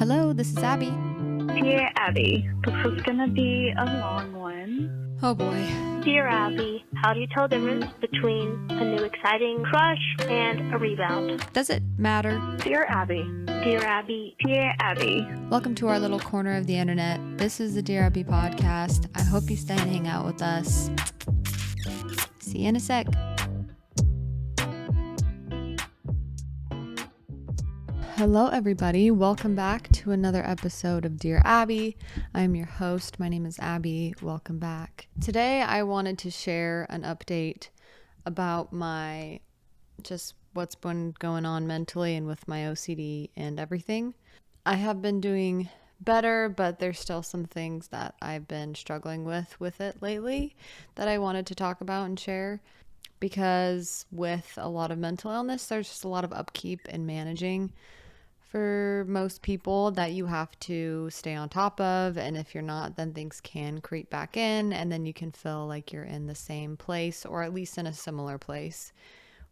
Hello, this is Abby. Dear Abby, this is gonna be a long one. Oh boy. Dear Abbey, how do you tell the difference between a new exciting crush and a rebound? Does it matter? Dear Abby. Dear Abbey. Dear Abby. Welcome to our little corner of the internet. This is the Dear Abby podcast. I hope you stay and hang out with us. See you in a sec. Hello, everybody. Welcome back to another episode of Dear Abby. I'm your host. My name is Abby. Welcome back. Today, I wanted to share an update about what's been going on mentally and with my OCD and everything. I have been doing better, but there's still some things that I've been struggling with it lately that I wanted to talk about and share. Because with a lot of mental illness, there's just a lot of upkeep and managing for most people that you have to stay on top of. And if you're not, then things can creep back in, and then you can feel like you're in the same place or at least in a similar place,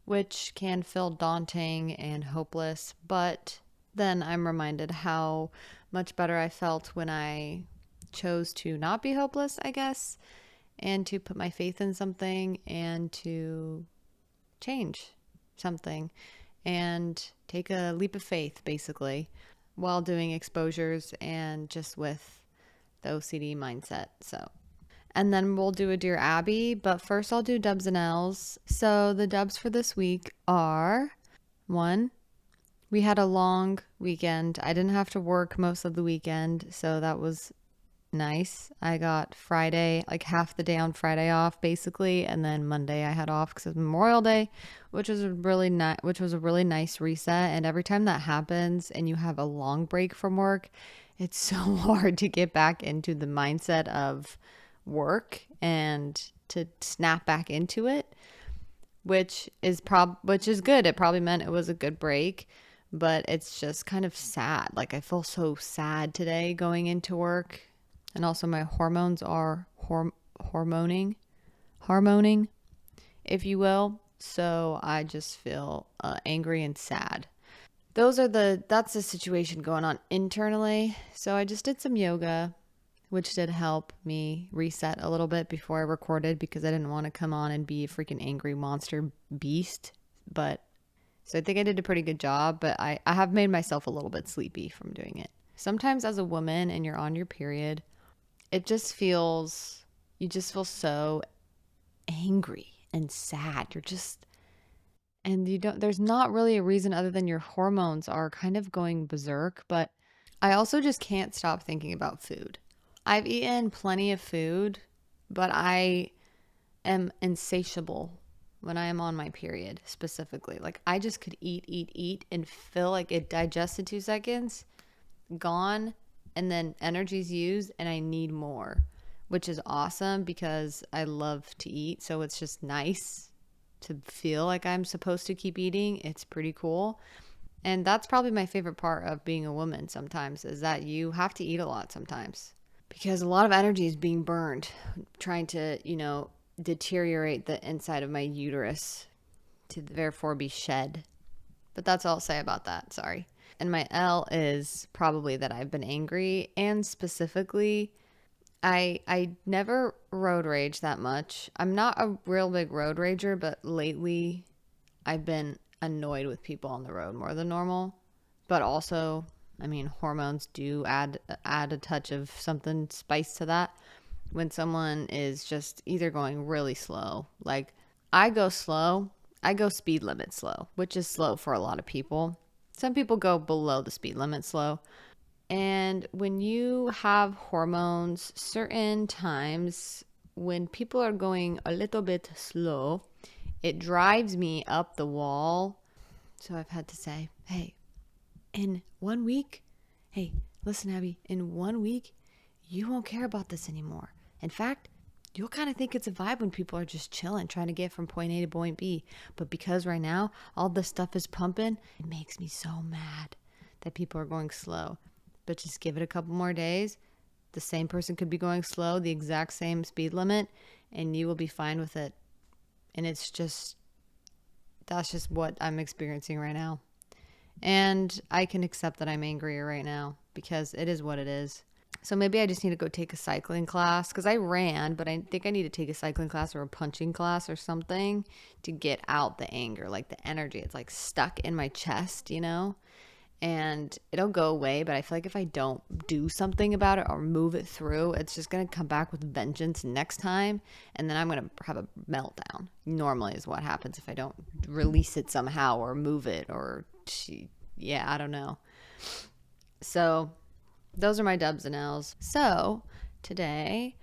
which can feel daunting and hopeless. But then I'm reminded how much better I felt when I chose to not be hopeless, I guess, and to put my faith in something and to change something and take a leap of faith, basically, while doing exposures and just with the OCD mindset. And then we'll do a Dear Abby, but first I'll do dubs and L's. So the dubs for this week are: 1, we had a long weekend. I didn't have to work most of the weekend, so that was nice. I got Friday, like half the day on Friday off, basically, and then Monday I had off because it was Memorial Day, which was a really nice reset. And every time that happens and you have a long break from work, it's so hard to get back into the mindset of work and to snap back into it, which is good. It probably meant it was a good break, but it's just kind of sad. Like, I feel so sad today going into work. And also my hormones are hormoning, if you will. So I just feel angry and sad. That's the situation going on internally. So I just did some yoga, which did help me reset a little bit before I recorded, because I didn't want to come on and be a freaking angry monster beast. So I think I did a pretty good job, but I have made myself a little bit sleepy from doing it. Sometimes as a woman and you're on your period, you just feel so angry and sad. There's not really a reason other than your hormones are kind of going berserk. But I also just can't stop thinking about food. I've eaten plenty of food, but I am insatiable when I am on my period, specifically. Like, I just could eat and feel like it digests in 2 seconds, gone, and then energy's used and I need more, which is awesome because I love to eat. So it's just nice to feel like I'm supposed to keep eating. It's pretty cool. And that's probably my favorite part of being a woman sometimes, is that you have to eat a lot sometimes because a lot of energy is being burned trying to, deteriorate the inside of my uterus to therefore be shed. But that's all I'll say about that. Sorry. And my L is probably that I've been angry, and specifically, I never road rage that much. I'm not a real big road rager, but lately I've been annoyed with people on the road more than normal. But also, hormones do add a touch of something spice to that. When someone is just either going really slow, like I go speed limit slow, which is slow for a lot of people. Some people go below the speed limit slow. And when you have hormones, certain times when people are going a little bit slow, it drives me up the wall. So I've had to say, hey, listen, Abby, in 1 week, you won't care about this anymore. In fact, you'll kind of think it's a vibe when people are just chilling, trying to get from point A to point B. But because right now, all this stuff is pumping, it makes me so mad that people are going slow. But just give it a couple more days. The same person could be going slow, the exact same speed limit, and you will be fine with it. And that's just what I'm experiencing right now. And I can accept that I'm angrier right now. because it is what it is. So maybe I just need to go take a cycling class, because I ran, but I think I need to take a cycling class or a punching class or something to get out the anger, like the energy. It's like stuck in my chest, and it'll go away. But I feel like if I don't do something about it or move it through, it's just going to come back with vengeance next time. And then I'm going to have a meltdown. Normally is what happens if I don't release it somehow or move it or, I don't know. So those are my dubs and L's. So today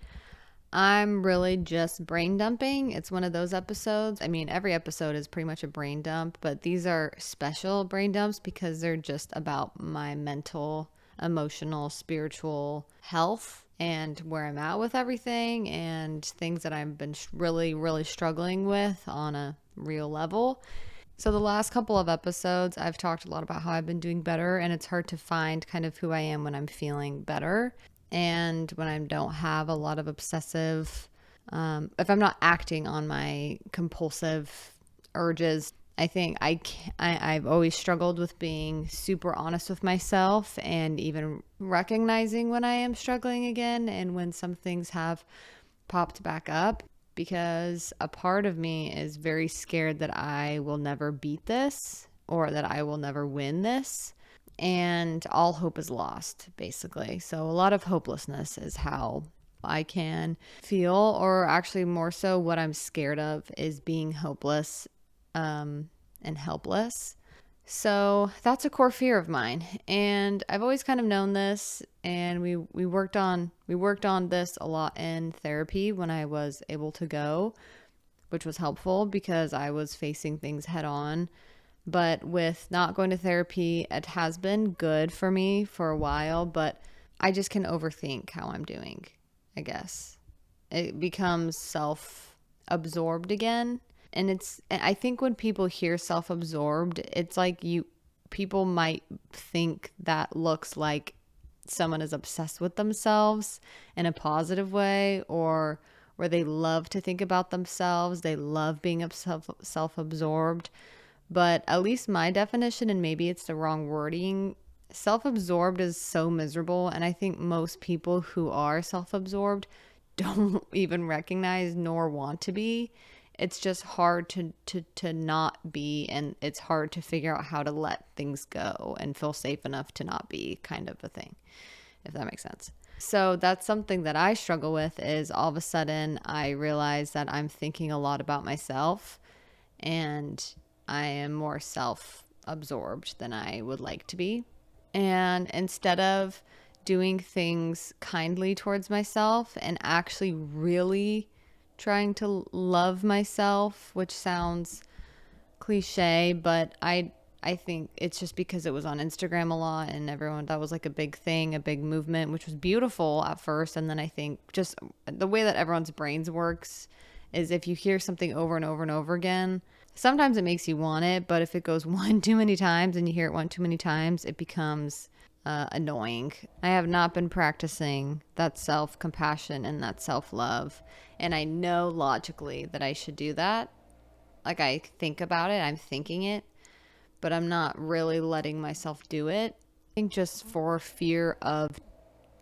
I'm really just brain dumping. It's one of those episodes. I mean, every episode is pretty much a brain dump, but these are special brain dumps because they're just about my mental, emotional, spiritual health and where I'm at with everything and things that I've been really, really struggling with on a real level. So the last couple of episodes, I've talked a lot about how I've been doing better, and it's hard to find kind of who I am when I'm feeling better. And when I don't have a lot of obsessive, if I'm not acting on my compulsive urges, I think I've always struggled with being super honest with myself and even recognizing when I am struggling again and when some things have popped back up, because a part of me is very scared that I will never beat this or that I will never win this. And all hope is lost, basically. So a lot of hopelessness is how I can feel, or actually more so what I'm scared of is being hopeless and helpless. So that's a core fear of mine. And I've always kind of known this, and we worked on this a lot in therapy when I was able to go, which was helpful because I was facing things head on. But with not going to therapy, it has been good for me for a while, but I just can overthink how I'm doing, I guess. It becomes self-absorbed again. And I think when people hear self-absorbed, it's like people might think that looks like someone is obsessed with themselves in a positive way, or where they love to think about themselves. They love being self-absorbed. But at least my definition, and maybe it's the wrong wording, self-absorbed is so miserable. And I think most people who are self-absorbed don't even recognize nor want to be. It's just hard to not be, and it's hard to figure out how to let things go and feel safe enough to not be, kind of a thing, if that makes sense. So that's something that I struggle with, is all of a sudden I realize that I'm thinking a lot about myself, and I am more self-absorbed than I would like to be. And instead of doing things kindly towards myself and actually really trying to love myself, which sounds cliche, but I think it's just because it was on Instagram a lot and everyone, that was like a big thing, a big movement, which was beautiful at first. And then I think just the way that everyone's brains works is if you hear something over and over and over again, sometimes it makes you want it, but if it goes one too many times and you hear it one too many times, it becomes annoying. I have not been practicing that self-compassion and that self-love, and I know logically that I should do that. Like, I think about it, I'm thinking it, but I'm not really letting myself do it. I think just for fear of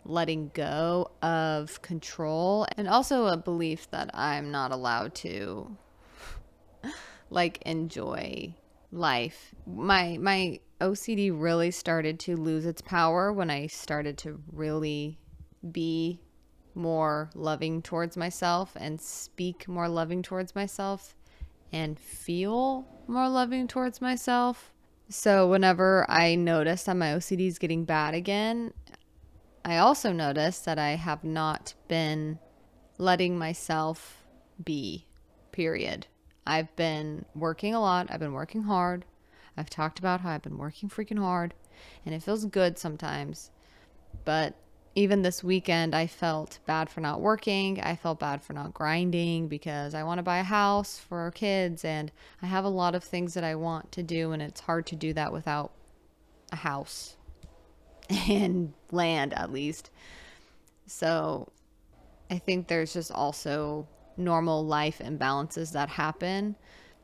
letting go of control, and also a belief that I'm not allowed to like enjoy life. My OCD really started to lose its power when I started to really be more loving towards myself and speak more loving towards myself and feel more loving towards myself. So whenever I notice that my OCD is getting bad again, I also notice that I have not been letting myself be, period. I've been working a lot. I've been working hard. I've talked about how I've been working freaking hard, and it feels good sometimes. But even this weekend, I felt bad for not working. I felt bad for not grinding because I want to buy a house for our kids, and I have a lot of things that I want to do, and it's hard to do that without a house and land, at least. So I think there's just also normal life imbalances that happen.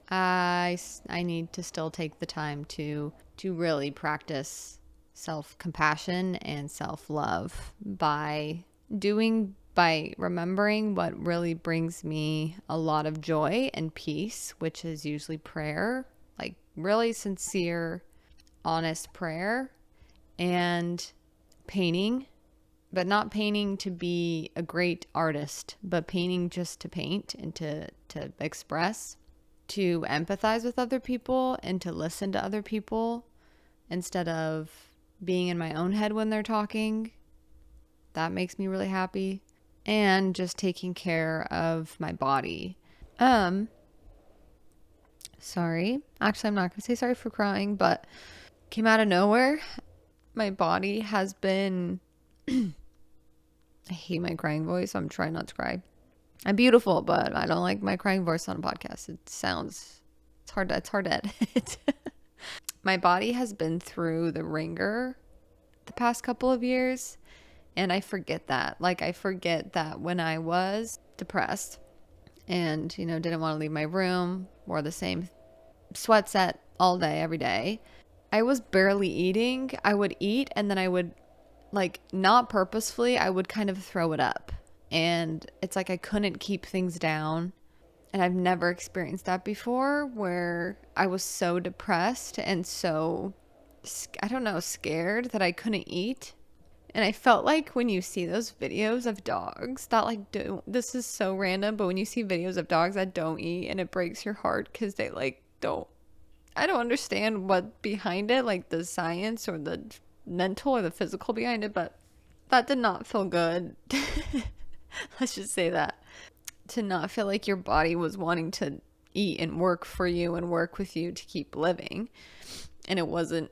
I need to still take the time to really practice self-compassion and self-love by remembering what really brings me a lot of joy and peace, which is usually prayer, like really sincere, honest prayer, and painting, but not painting to be a great artist, but painting just to paint and to express, to empathize with other people and to listen to other people instead of being in my own head when they're talking. That makes me really happy. And just taking care of my body. Sorry. Actually, I'm not going to say sorry for crying, but came out of nowhere. My body has been... I hate my crying voice, so I'm trying not to cry. I'm beautiful, but I don't like my crying voice on a podcast. It's hard to edit. My body has been through the ringer the past couple of years, and I forget that. Like, I forget that when I was depressed and, didn't want to leave my room, wore the same sweat set all day, every day, I was barely eating. I would eat and then I would, like, not purposefully, I would kind of throw it up. And it's like I couldn't keep things down. And I've never experienced that before, where I was so depressed and so, I don't know, scared that I couldn't eat. And I felt like when you see those videos of dogs that like this is so random, but when you see videos of dogs that don't eat and it breaks your heart because they like don't, I don't understand what behind it, like the science or the mental or the physical behind it, but that did not feel good. Let's just say that. To not feel like your body was wanting to eat and work for you and work with you to keep living. And it wasn't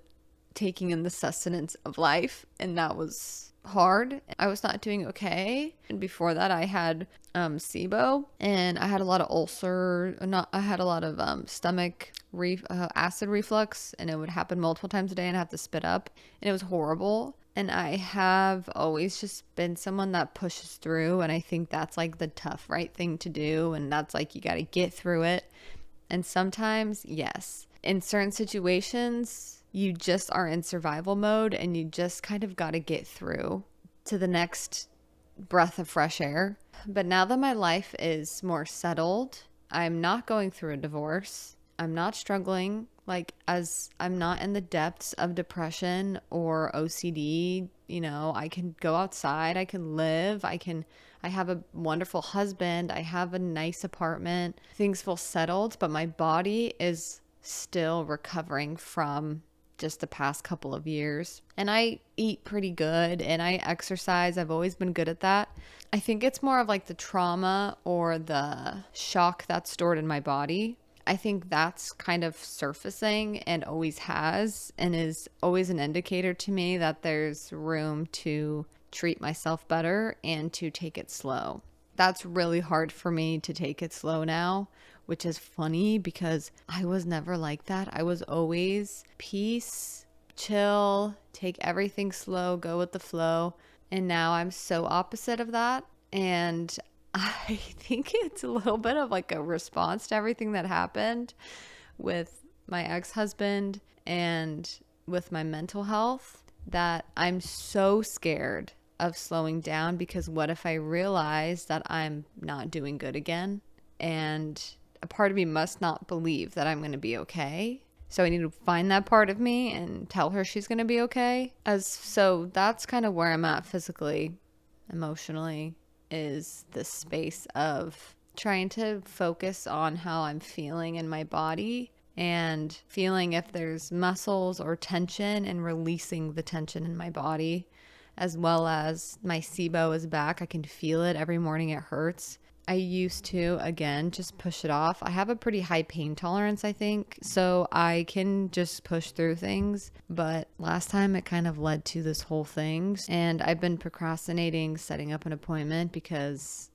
taking in the sustenance of life, and that was hard. I was not doing okay. And before that, I had SIBO, and I had a lot of I had a lot of stomach acid reflux, and it would happen multiple times a day, and I have to spit up, and it was horrible. And I have always just been someone that pushes through, and I think that's like the tough right thing to do, and that's like you got to get through it. And sometimes, yes, in certain situations, you just are in survival mode and you just kind of got to get through to the next breath of fresh air. But now that my life is more settled, I'm not going through a divorce. I'm not struggling, like, as I'm not in the depths of depression or OCD. I can go outside, I can live, I have a wonderful husband, I have a nice apartment. Things feel settled, but my body is still recovering from just the past couple of years. And I eat pretty good and I exercise. I've always been good at that. I think it's more of like the trauma or the shock that's stored in my body. I think that's kind of surfacing and always has, and is always an indicator to me that there's room to treat myself better and to take it slow. That's really hard for me to take it slow now, which is funny because I was never like that. I was always peace, chill, take everything slow, go with the flow. And now I'm so opposite of that. And I think it's a little bit of like a response to everything that happened with my ex-husband and with my mental health, that I'm so scared of slowing down, because what if I realize that I'm not doing good again? And a part of me must not believe that I'm going to be okay. So I need to find that part of me and tell her she's going to be okay. So that's kind of where I'm at physically, emotionally, is this space of trying to focus on how I'm feeling in my body and feeling if there's muscles or tension and releasing the tension in my body, as well as my SIBO is back. I can feel it every morning. It hurts. I used to, again, just push it off. I have a pretty high pain tolerance, I think, so I can just push through things. But last time it kind of led to this whole thing. And I've been procrastinating setting up an appointment because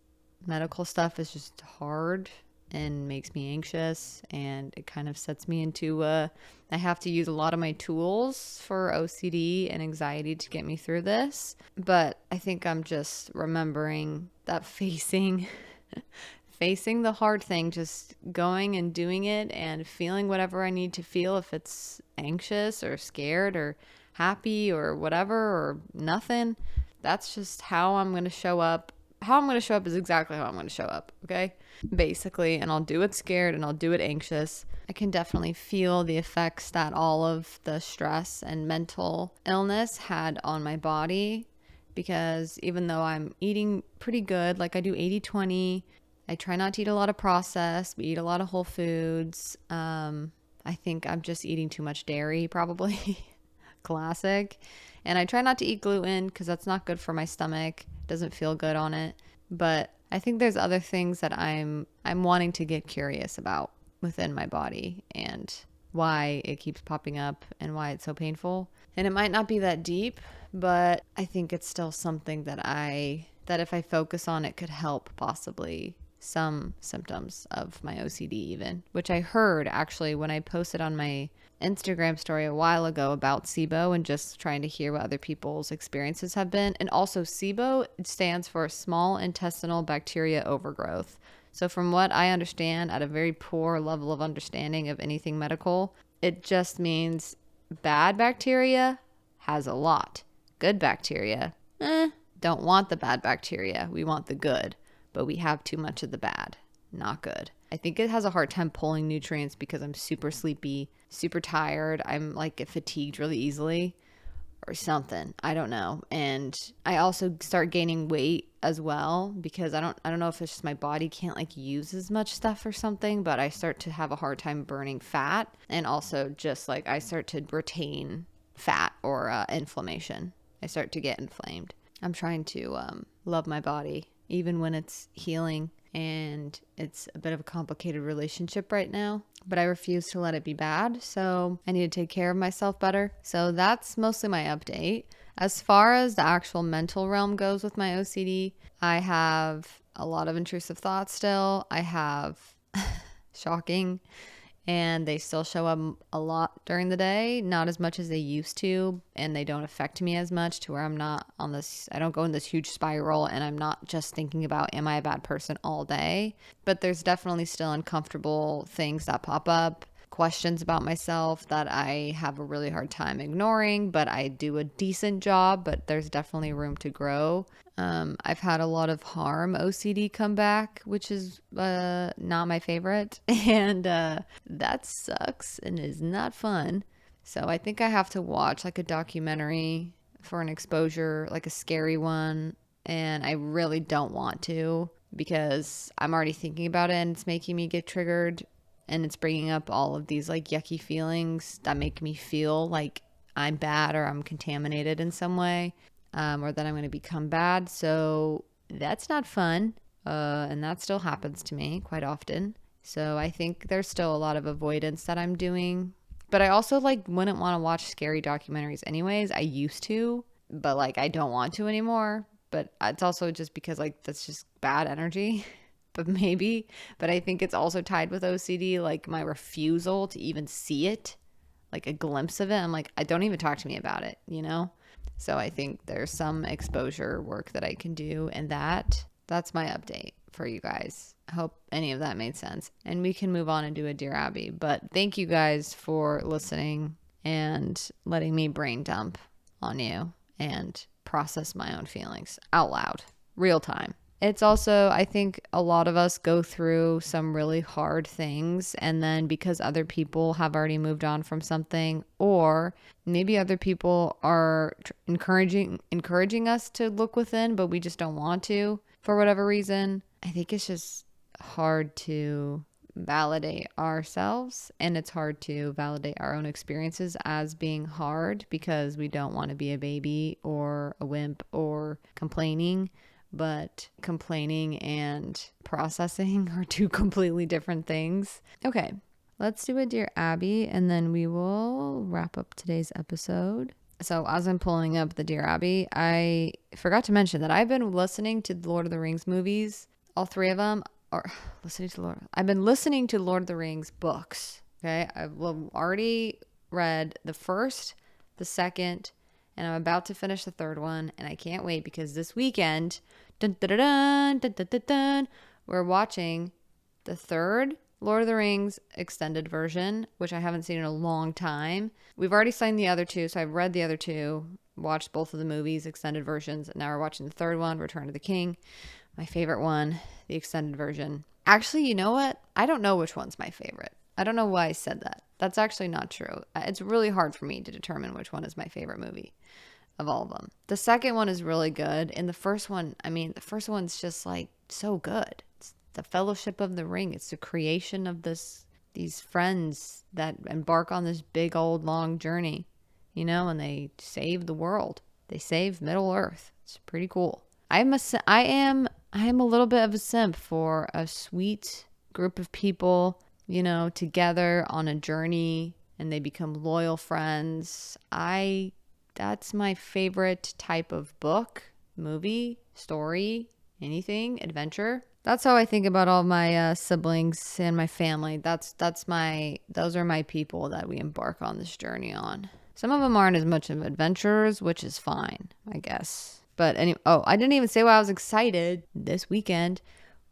medical stuff is just hard and makes me anxious. And it kind of sets me into I have to use a lot of my tools for OCD and anxiety to get me through this. But I think I'm just remembering that facing the hard thing, just going and doing it and feeling whatever I need to feel, if it's anxious or scared or happy or whatever or nothing. That's just how I'm going to show up. How I'm going to show up is exactly how I'm going to show up, okay? Basically, and I'll do it scared and I'll do it anxious. I can definitely feel the effects that all of the stress and mental illness had on my body, because even though I'm eating pretty good, like I do 80-20, I try not to eat a lot of processed. We eat a lot of whole foods. I think I'm just eating too much dairy, probably. Classic. And I try not to eat gluten because that's not good for my stomach. It doesn't feel good on it. But I think there's other things that I'm wanting to get curious about within my body and why it keeps popping up and why it's so painful. And it might not be that deep, but I think it's still something that if I focus on it could help possibly some symptoms of my OCD even, which I heard actually when I posted on my Instagram story a while ago about SIBO and just trying to hear what other people's experiences have been. And also SIBO stands for small intestinal bacteria overgrowth. So from what I understand, at a very poor level of understanding of anything medical, it just means bad bacteria has a lot. Good bacteria, don't want the bad bacteria. We want the good, but we have too much of the bad. Not good. I think it has a hard time pulling nutrients because I'm super sleepy, super tired. I'm like fatigued really easily or something. I don't know. And I also start gaining weight as well because I don't know if it's just my body can't like use as much stuff or something, but I start to have a hard time burning fat. And also just like I start to retain fat or inflammation. I start to get inflamed. I'm trying to love my body even when it's healing. And it's a bit of a complicated relationship right now, but I refuse to let it be bad. So I need to take care of myself better. So that's mostly my update. As far as the actual mental realm goes with my OCD, I have a lot of intrusive thoughts still. I have shocking, and they still show up a lot during the day, not as much as they used to, and they don't affect me as much to where I'm not on this, I don't go in this huge spiral and I'm not just thinking about, am I a bad person all day? But there's definitely still uncomfortable things that pop up, questions about myself that I have a really hard time ignoring, but I do a decent job, but there's definitely room to grow. I've had a lot of harm OCD come back, which is not my favorite, and that sucks and is not fun. So I think I have to watch like a documentary for an exposure, like a scary one, and I really don't want to because I'm already thinking about it and it's making me get triggered, and it's bringing up all of these like yucky feelings that make me feel like I'm bad or I'm contaminated in some way. Or that I'm going to become bad. So that's not fun. And that still happens to me quite often. So I think there's still a lot of avoidance that I'm doing. But I also like wouldn't want to watch scary documentaries anyways. I used to, but like I don't want to anymore. But it's also just because like that's just bad energy. But maybe. But I think it's also tied with OCD, like my refusal to even see it, like a glimpse of it. I'm like, I don't even talk to me about it, you know? So I think there's some exposure work that I can do, and that's my update for you guys. I hope any of that made sense. And we can move on and do a Dear Abby. But thank you guys for listening and letting me brain dump on you and process my own feelings out loud, real time. It's also, I think a lot of us go through some really hard things, and then because other people have already moved on from something, or maybe other people are encouraging us to look within, but we just don't want to for whatever reason. I think it's just hard to validate ourselves, and it's hard to validate our own experiences as being hard because we don't want to be a baby or a wimp or complaining. But complaining and processing are two completely different things. Okay, let's do a Dear Abby, and then we will wrap up today's episode. So as I'm pulling up the Dear Abby, I forgot to mention that I've been listening to the Lord of the Rings movies, all three of them, I've been listening to Lord of the Rings books, okay? I've already read the first, the second, and I'm about to finish the third one, and I can't wait because this weekend, we're watching the third, Lord of the Rings extended version, which I haven't seen in a long time. We've already seen the other two, so I've read the other two, watched both of the movies, extended versions, and now we're watching the third one, Return of the King. My favorite one, the extended version. Actually, you know what? I don't know which one's my favorite. I don't know why I said that. That's actually not true. It's really hard for me to determine which one is my favorite movie of all of them. The second one is really good. And the first one, the first one's just like so good. It's the Fellowship of the Ring. It's the creation of these friends that embark on this big old long journey, and they save the world. They save Middle Earth. It's pretty cool. I am a little bit of a simp for a sweet group of people, together on a journey, and they become loyal friends. That's my favorite type of book, movie, story, anything, adventure. That's how I think about all my siblings and my family. Those are my people that we embark on this journey on. Some of them aren't as much of adventurers, which is fine, I guess. But anyway, I didn't even say why I was excited this weekend.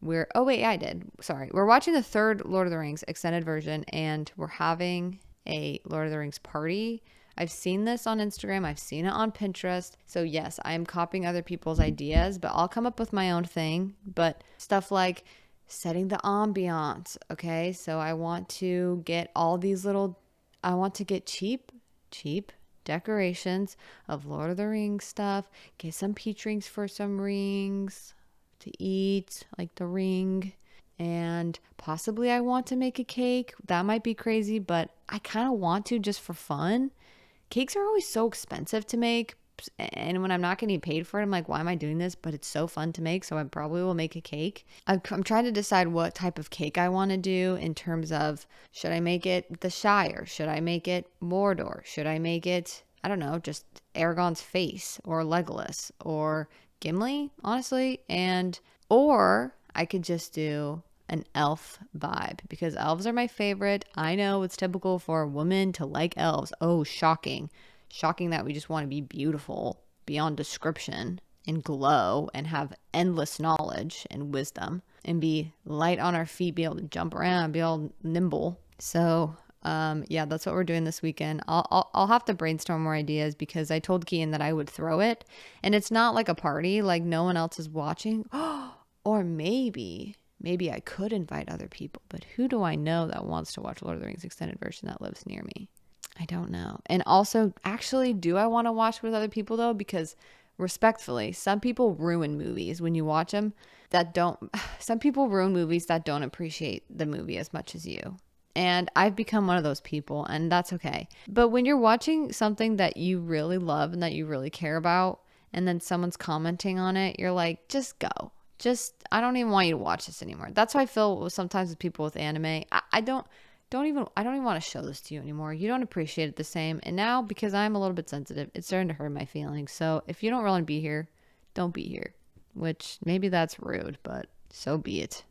I did. Sorry. We're watching the third Lord of the Rings extended version, and we're having a Lord of the Rings party. I've seen this on Instagram. I've seen it on Pinterest. So yes, I'm copying other people's ideas, but I'll come up with my own thing. But stuff like setting the ambiance. Okay. So I want to get cheap decorations of Lord of the Rings stuff. Get some peach rings for some rings to eat, like the ring. And possibly I want to make a cake. That might be crazy, but I kind of want to just for fun. Cakes are always so expensive to make, and when I'm not getting paid for it, I'm like, why am I doing this? But it's so fun to make, so I probably will make a cake. I'm trying to decide what type of cake I want to do in terms of, should I make it the Shire? Should I make it Mordor? Should I make it, I don't know, just Aragorn's face or Legolas or Gimli, honestly? Or I could just do an elf vibe, because elves are my favorite. I know it's typical for a woman to like elves. Oh, shocking that we just want to be beautiful beyond description and glow and have endless knowledge and wisdom and be light on our feet, be able to jump around, be all nimble. So yeah, that's what we're doing this weekend. I'll have to brainstorm more ideas, because I told Kian that I would throw it, and it's not like a party, like no one else is watching. Or maybe I could invite other people, but who do I know that wants to watch Lord of the Rings extended version that lives near me? I don't know. And also, actually, do I want to watch with other people though? Because respectfully, some people ruin movies when you watch them some people ruin movies that don't appreciate the movie as much as you. And I've become one of those people, and that's okay. But when you're watching something that you really love and that you really care about, and then someone's commenting on it, you're like, just go. I don't even want you to watch this anymore. That's how I feel sometimes with people with anime. I don't even want to show this to you anymore. You don't appreciate it the same. And now, because I'm a little bit sensitive, it's starting to hurt my feelings. So if you don't want to be here, don't be here. Which maybe that's rude, but so be it.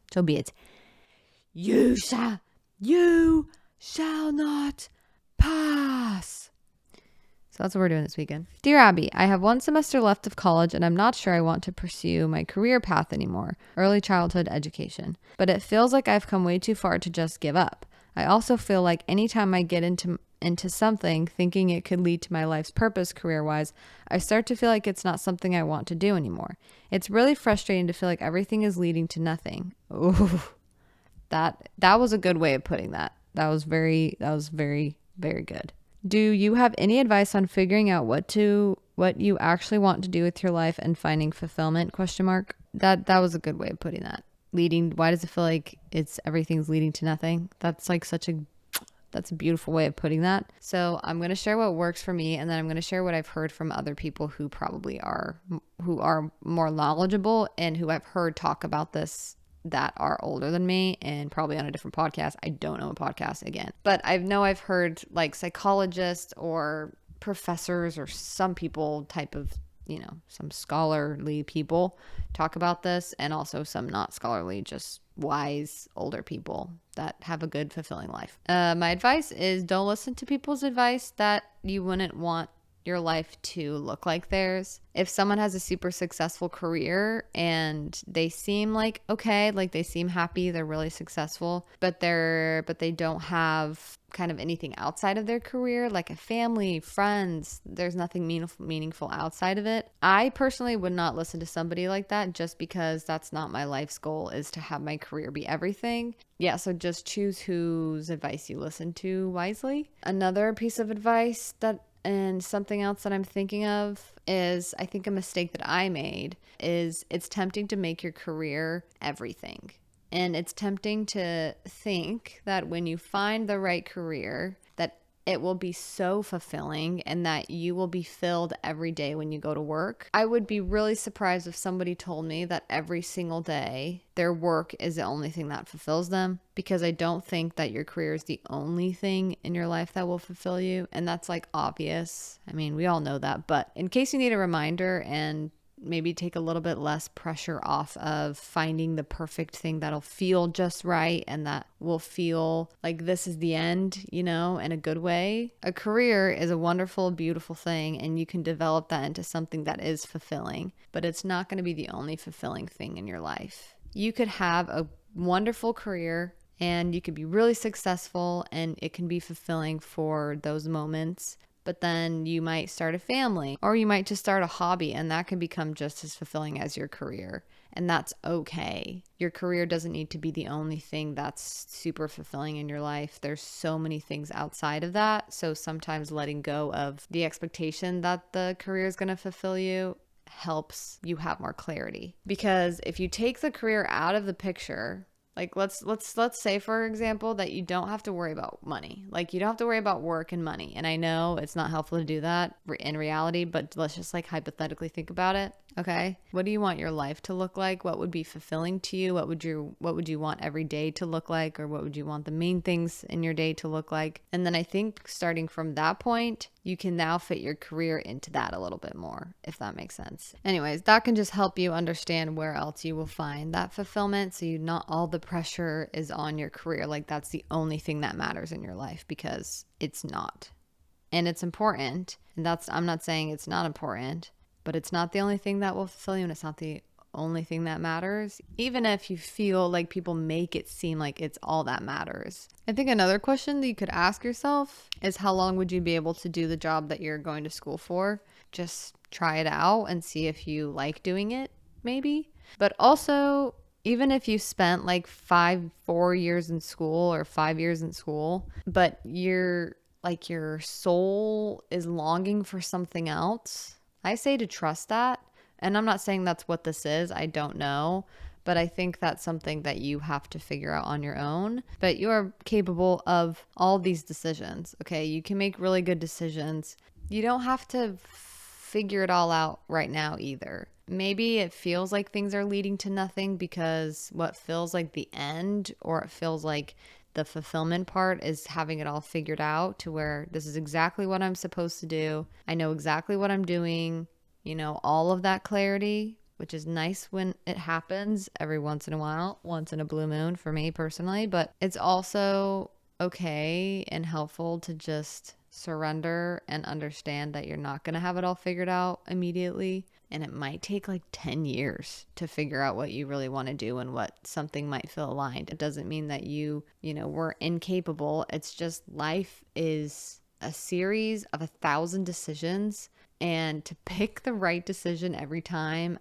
You shall not pass. So that's what we're doing this weekend. Dear Abbey, I have 1 semester left of college, and I'm not sure I want to pursue my career path anymore, early childhood education. But it feels like I've come way too far to just give up. I also feel like anytime I get into something thinking it could lead to my life's purpose career-wise, I start to feel like it's not something I want to do anymore. It's really frustrating to feel like everything is leading to nothing. Ooh, that was a good way of putting that. That was very, very good. Do you have any advice on figuring out what you actually want to do with your life and finding fulfillment? ? That was a good way of putting that. Why does it feel like everything's leading to nothing? That's like that's a beautiful way of putting that. So I'm going to share what works for me, and then I'm going to share what I've heard from other people who are more knowledgeable and who I've heard talk about this, that are older than me and probably on a different podcast. I don't know a podcast again, but I've heard like psychologists or professors or some people type of, some scholarly people talk about this, and also some not scholarly, just wise older people that have a good fulfilling life. My advice is, don't listen to people's advice that you wouldn't want your life to look like theirs. If someone has a super successful career and they seem like okay, like they seem happy, they're really successful, but they don't have kind of anything outside of their career, like a family, friends, there's nothing meaningful outside of it. I personally would not listen to somebody like that, just because that's not my life's goal, is to have my career be everything. Yeah, so just choose whose advice you listen to wisely. Another piece of advice and something else that I'm thinking of is, I think a mistake that I made is, it's tempting to make your career everything. And it's tempting to think that when you find the right career, that it will be so fulfilling and that you will be filled every day when you go to work. I would be really surprised if somebody told me that every single day their work is the only thing that fulfills them, because I don't think that your career is the only thing in your life that will fulfill you. And that's like obvious. I mean, we all know that, but in case you need a reminder and maybe take a little bit less pressure off of finding the perfect thing that'll feel just right and that will feel like this is the end, in a good way. A career is a wonderful, beautiful thing, and you can develop that into something that is fulfilling, but it's not going to be the only fulfilling thing in your life. You could have a wonderful career and you could be really successful and it can be fulfilling for those moments. But then you might start a family, or you might just start a hobby, and that can become just as fulfilling as your career. And that's okay. Your career doesn't need to be the only thing that's super fulfilling in your life. There's so many things outside of that. So sometimes letting go of the expectation that the career is going to fulfill you helps you have more clarity. Because if you take the career out of the picture, like let's say, for example, that you don't have to worry about money. Like you don't have to worry about work and money. And I know it's not helpful to do that in reality, but let's just like hypothetically think about it. Okay. What do you want your life to look like? What would be fulfilling to you? What would you want every day to look like? Or what would you want the main things in your day to look like? And then I think starting from that point, you can now fit your career into that a little bit more, if that makes sense. Anyways, that can just help you understand where else you will find that fulfillment. So not all the pressure is on your career. Like that's the only thing that matters in your life, because it's not. And it's important. And I'm not saying it's not important, but it's not the only thing that will fulfill you, and it's not the only thing that matters, even if you feel like people make it seem like it's all that matters. I think another question that you could ask yourself is, how long would you be able to do the job that you're going to school for? Just try it out and see if you like doing it, maybe. But also, even if you spent like 4 years in school or 5 years in school, but your soul is longing for something else, I say to trust that. And I'm not saying that's what this is. I don't know. But I think that's something that you have to figure out on your own. But you are capable of all these decisions. Okay. You can make really good decisions. You don't have to figure it all out right now either. Maybe it feels like things are leading to nothing because what feels like the end, or it feels like the fulfillment part is having it all figured out to where this is exactly what I'm supposed to do. I know exactly what I'm doing, all of that clarity, which is nice when it happens every once in a while, once in a blue moon for me personally. But it's also okay and helpful to just surrender and understand that you're not going to have it all figured out immediately. And it might take like 10 years to figure out what you really want to do and what something might feel aligned. It doesn't mean that you were incapable. It's just life is a series of 1,000 decisions. And to pick the right decision every time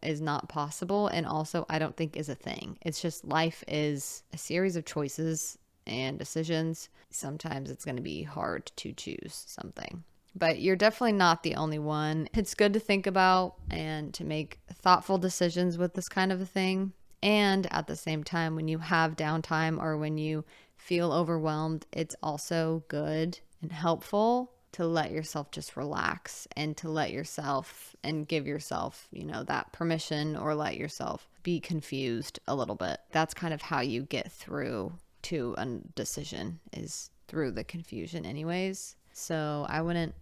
is not possible. And also I don't think is a thing. It's just life is a series of choices and decisions. Sometimes it's going to be hard to choose something. But you're definitely not the only one. It's good to think about and to make thoughtful decisions with this kind of a thing. And at the same time, when you have downtime or when you feel overwhelmed, it's also good and helpful to let yourself just relax and to let yourself and give yourself, that permission, or let yourself be confused a little bit. That's kind of how you get through to a decision, is through the confusion anyways. So I wouldn't,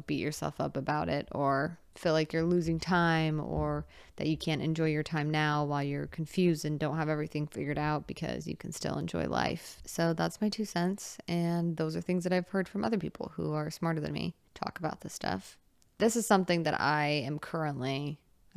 beat yourself up about it or feel like you're losing time or that you can't enjoy your time now while you're confused and don't have everything figured out, because you can still enjoy life. So that's my 2 cents. And those are things that I've heard from other people who are smarter than me. talk about this stuff. This is something that I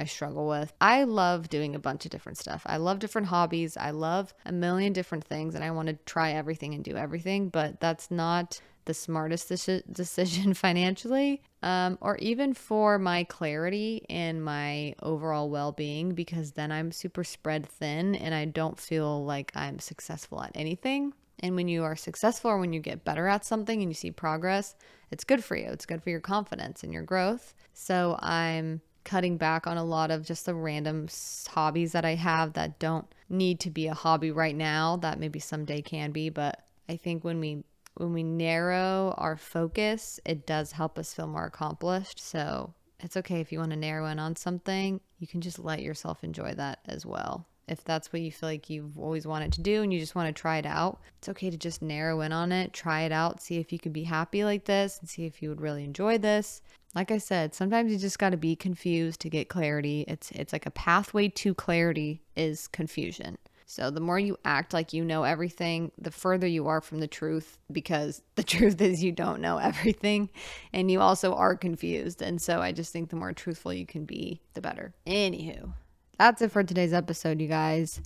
struggle with. I love doing a bunch of different stuff. I love different hobbies. I love a million different things, and I want to try everything and do everything, but that's not the smartest decision financially, or even for my clarity and my overall well-being, because then I'm super spread thin and I don't feel like I'm successful at anything. And when you are successful, or when you get better at something and you see progress, it's good for you. It's good for your confidence and your growth. So I'm cutting back on a lot of just the random hobbies that I have that don't need to be a hobby right now, that maybe someday can be. But I think when we narrow our focus, it does help us feel more accomplished. So it's okay if you want to narrow in on something, you can just let yourself enjoy that as well. If that's what you feel like you've always wanted to do and you just want to try it out, it's okay to just narrow in on it, try it out, see if you could be happy like this and see if you would really enjoy this. Like I said, sometimes you just got to be confused to get clarity. It's like a pathway to clarity is confusion. So the more you act like you know everything, the further you are from the truth, because the truth is you don't know everything and you also are confused. And so I just think the more truthful you can be, the better. Anywho, that's it for today's episode, you guys.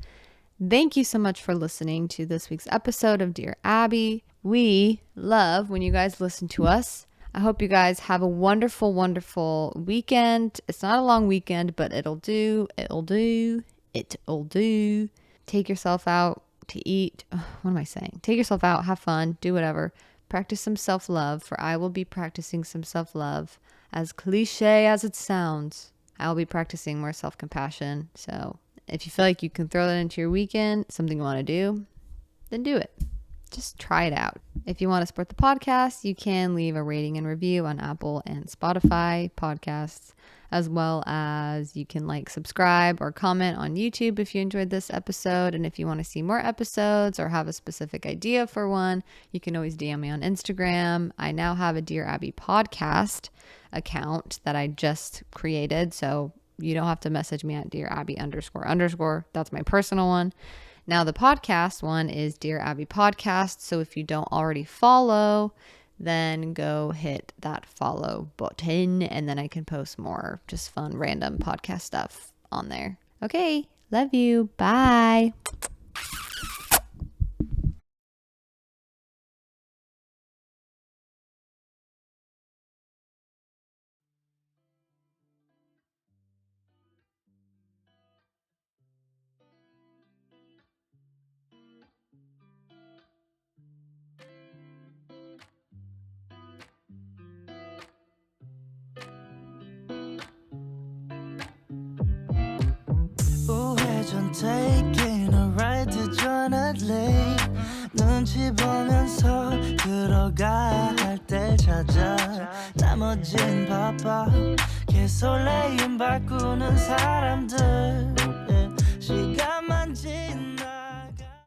Thank you so much for listening to this week's episode of Dear Abby. We love when you guys listen to us. I hope you guys have a wonderful, wonderful weekend. It's not a long weekend, but it'll do. Take yourself out to eat. What am I saying? Take yourself out, have fun, do whatever. Practice some self-love, for I will be practicing some self-love. As cliche as it sounds, I will be practicing more self-compassion. So if you feel like you can throw that into your weekend, something you want to do, then do it. Just try it out. If you want to support the podcast, you can leave a rating and review on Apple and Spotify podcasts, as well as you can subscribe or comment on YouTube if you enjoyed this episode. And if you want to see more episodes or have a specific idea for one, you can always DM me on Instagram. I now have a Dear Abby podcast account that I just created, so you don't have to message me at Dear Abby __. That's my personal one. Now the podcast one is Dear Abby Podcast. So if you don't already follow, then go hit that follow button, and then I can post more just fun, random podcast stuff on there. Okay. Love you. Bye. 우회전 taking a ride to journey 눈치 보면서 들어가야 할 때 찾아 나머진 바빠 개설레임 바꾸는 사람들